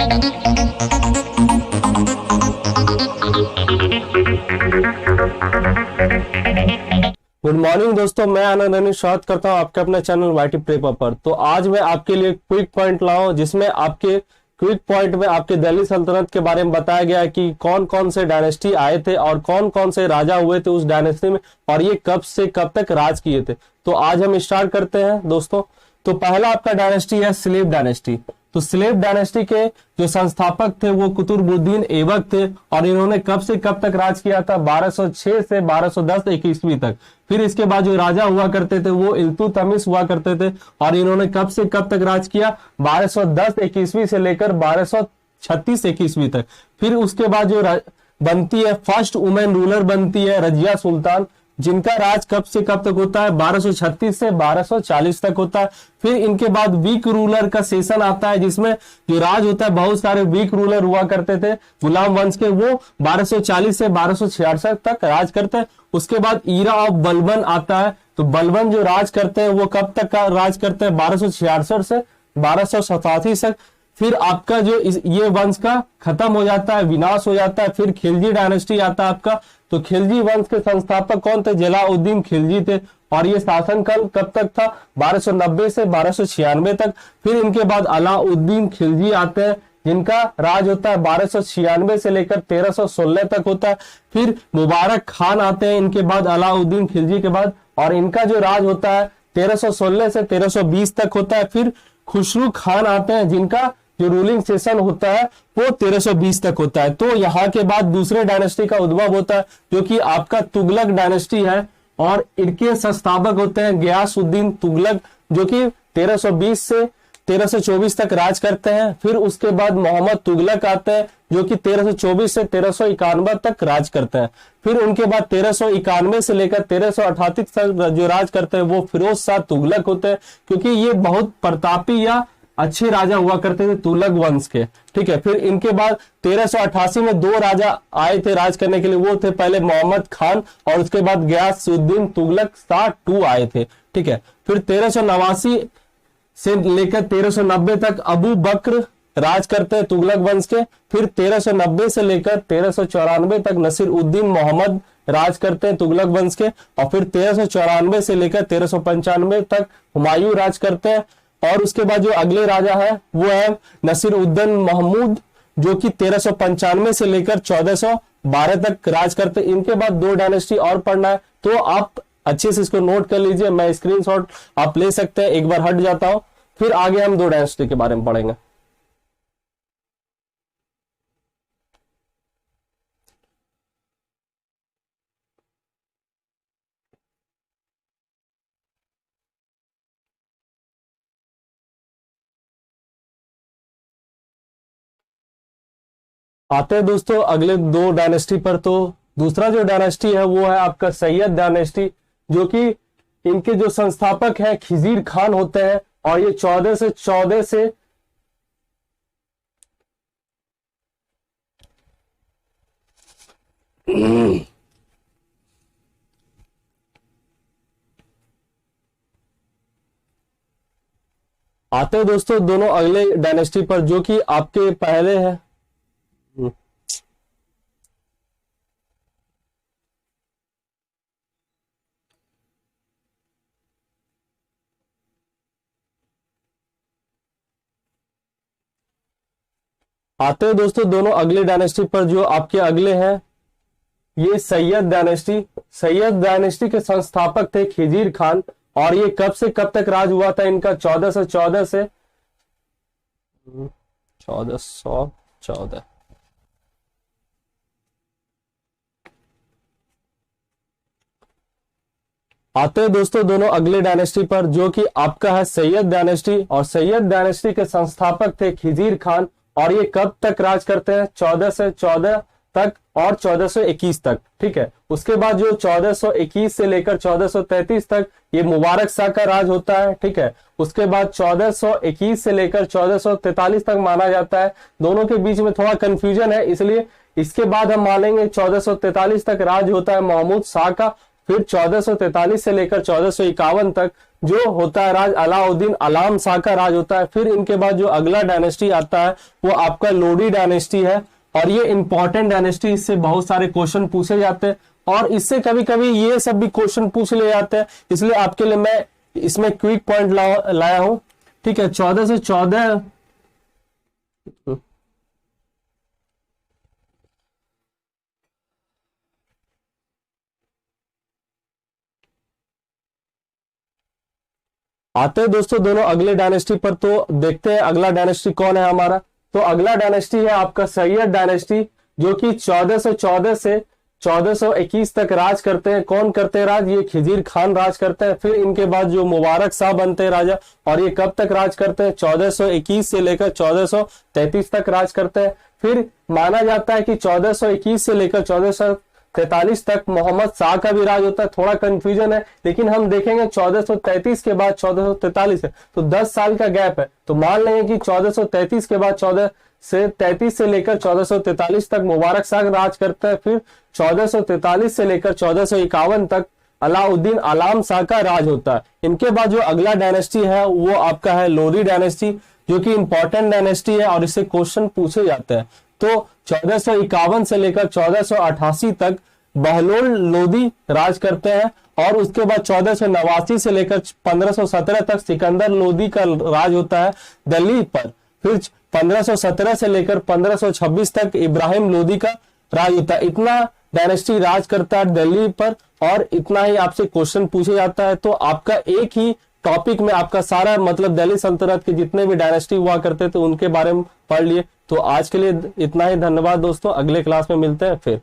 Good morning दोस्तों, मैं आनंद runny स्वागत करता हूं आपके अपने चैनल वाईटी प्रेपर पर। तो आज मैं आपके लिए क्विक पॉइंट लाया हूं, जिसमें आपके क्विक पॉइंट में आपके दिल्ली सल्तनत के बारे में बताया गया है कि कौन कौन से डायनेस्टी आए थे और कौन कौन से राजा हुए थे उस डायनेस्टी में, और ये कब से कब तक राज किए थे। तो आज हम स्टार्ट करते हैं दोस्तों। तो पहला आपका डायनेस्टी है स्लेव डायनेस्टी। तो स्लेव डायनेस्टी के जो संस्थापक थे वो कुतुबुद्दीन ऐबक थे, और इन्होंने कब से कब तक राज किया था? 1206 से 1210 ईस्वी तक। फिर इसके बाद जो राजा हुआ करते थे वो इल्तुतमिश हुआ करते थे, और इन्होंने कब से कब तक राज किया? 1210 ईस्वी से लेकर 1236 ईस्वी तक। फिर उसके बाद जो बनती है फर्स्ट वुमेन रूलर बनती है रजिया सुल्तान, जिनका राज कब से कब तक होता है? 1236 से 1240 तक होता है। फिर इनके बाद वीक रूलर का सेशन आता है, जिसमें जो राज होता है बहुत सारे वीक रूलर हुआ करते थे गुलाम वंश के, वो 1240 से 1266 तक राज करते हैं। उसके बाद ईरा ऑफ बलबन आता है। तो बलबन जो राज करते हैं वो कब तक का राज करते हैं? 1266 से 1287 तक। फिर आपका जो ये वंश का खत्म हो जाता है, विनाश हो जाता है। फिर खिलजी डायनेस्टी आता है आपका। तो खिलजी वंश के संस्थापक कौन थे? जलाउद्दीन खिलजी थे, और ये शासनकाल कब तक था? 1290 से 1296 तक। फिर इनके बाद अलाउद्दीन खिलजी आते हैं, जिनका राज होता है 1296 से लेकर 1316 तक होता है। फिर मुबारक खान आते हैं इनके बाद, अलाउद्दीन खिलजी के बाद, और इनका जो राज होता है 1316 से 1320 तक होता है। फिर खुसरू खान आते हैं, जिनका जो रूलिंग सेशन होता है वो 1320 तक होता है। तो यहाँ के बाद दूसरे डायनेस्टी का उद्भव होता है, जो कि आपका तुगलक डायनेस्टी है, और इनके संस्थापक होते हैं गयासुद्दीन तुगलक, जो कि 1320 से 1324 तक राज करते हैं। फिर उसके बाद मोहम्मद तुगलक आते हैं, जो कि 1324 से 1391 तक राज करते हैं। फिर उनके बाद 1391 से लेकर 1388 तक जो राज करते हैं वो फिरोज शाह तुगलक होते हैं, क्योंकि ये बहुत प्रतापी या अच्छे राजा हुआ करते थे तुगलक वंश के। ठीक है। फिर इनके बाद 1388 में दो राजा आए थे राज करने के लिए, वो थे पहले मोहम्मद खान, और उसके बाद गयासुद्दीन तुगलक शाह टू आए थे। ठीक है। फिर 1389 से लेकर 1390 तक अबू बकर राज करते हैं तुगलक वंश के। फिर 1390 से लेकर 1394 तक नसीरुद्दीन मोहम्मद राज करते हैं तुगलक वंश के, और फिर 1394 से लेकर 1395 तक हुमायूं राज करते हैं। और उसके बाद जो अगले राजा है वो है नसीरुद्दीन महमूद, जो कि 1395 से लेकर 1412 तक राज करते। इनके बाद दो डायनेस्टी और पढ़ना है, तो आप अच्छे से इसको नोट कर लीजिए। मैं स्क्रीनशॉट आप ले सकते हैं। एक बार हट जाता हूं, फिर आगे हम दो डायनेस्टी के बारे में पढ़ेंगे। आते हैं दोस्तों अगले दो डायनेस्टी पर। तो दूसरा जो डायनेस्टी है वो है आपका सैयद डायनेस्टी, जो कि इनके जो संस्थापक है खिजीर खान होते हैं, और ये 14 से आते हैं दोस्तों दोनों अगले डायनेस्टी पर, जो कि आपके पहले है। आते हैं दोस्तों दोनों अगले डायनेस्टी पर, जो आपके अगले हैं ये सैयद डायनेस्टी। सैयद डायनेस्टी के संस्थापक थे खिजीर खान, और ये कब से कब तक राज हुआ था इनका? 1414 से 1414। आते हैं दोस्तों दोनों अगले डायनेस्टी पर, जो कि आपका है सैयद डायनेस्टी, और सैयद डायनेस्टी के संस्थापक थे खिजीर खान, और ये कब तक राज करते हैं? 1414 तक और 1421 तक। ठीक है। उसके बाद जो 1421 से लेकर 1433 तक ये मुबारक शाह का राज होता है। ठीक है। उसके बाद 1421 से लेकर 1443 तक माना जाता है। दोनों के बीच में थोड़ा कंफ्यूजन है, इसलिए इसके बाद हम मानेंगे 1443 तक राज होता है महमूद शाह का, फिर 1443 से लेकर 1451 तक जो होता है राज अलाउद्दीन अलाम शाह का राज होता है। फिर इनके बाद जो अगला डायनेस्टी आता है वो आपका लोडी डायनेस्टी है, और ये इंपॉर्टेंट डायनेस्टी, इससे बहुत सारे क्वेश्चन पूछे जाते हैं और इससे कभी कभी ये सब भी क्वेश्चन पूछ ले जाते हैं, इसलिए आपके लिए मैं इसमें क्विक पॉइंट लाया हूं। ठीक है, 1414 आते हैं दोस्तों दोनों अगले डायनेस्टी पर। तो देखते हैं अगला डायनेस्टी कौन है हमारा। तो अगला डायनेस्टी है आपका सैयद डायनेस्टी, जो कि 1414 से 1421 तक राज करते हैं। कौन करते हैं राज? ये खिजीर खान राज करते हैं। फिर इनके बाद जो मुबारक शाह बनते हैं राजा, और ये कब तक राज करते हैं? 1421 से लेकर 1433 तक राज करते हैं। फिर माना जाता है कि 1421 से लेकर 1443 तक मोहम्मद शाह का भी राज होता है। थोड़ा कंफ्यूजन है, लेकिन हम देखेंगे 1433 के बाद 1443 है, तो 10 साल का गैप है। तो मान लेंगे कि 1433 के बाद 1433 से लेकर 1443 तक मुबारक शाह राज करता है। फिर 1443 से लेकर 1451 तक अलाउद्दीन अलाम शाह का राज होता है। इनके बाद जो अगला डायनेस्टी है वो आपका है लोदी डायनेस्टी, जो कि इंपॉर्टेंट डायनेस्टी है और इससे क्वेश्चन पूछे जाते हैं। तो 1451 से लेकर 1488 तक बहलोल लोदी राज करते हैं, और उसके बाद 1489 से लेकर 1517 तक सिकंदर लोदी का राज होता है दिल्ली पर। फिर 1517 से लेकर 1526 तक इब्राहिम लोदी का राज होता है। इतना डायनेस्टी राज करता है दिल्ली पर, और इतना ही आपसे क्वेश्चन पूछे जाता है। तो आपका एक ही टॉपिक में आपका सारा मतलब दिल्ली सल्तनत के जितने भी डायनेस्टी हुआ करते थे उनके बारे में पढ़ लिए। तो आज के लिए इतना ही, धन्यवाद दोस्तों, अगले क्लास में मिलते हैं फिर।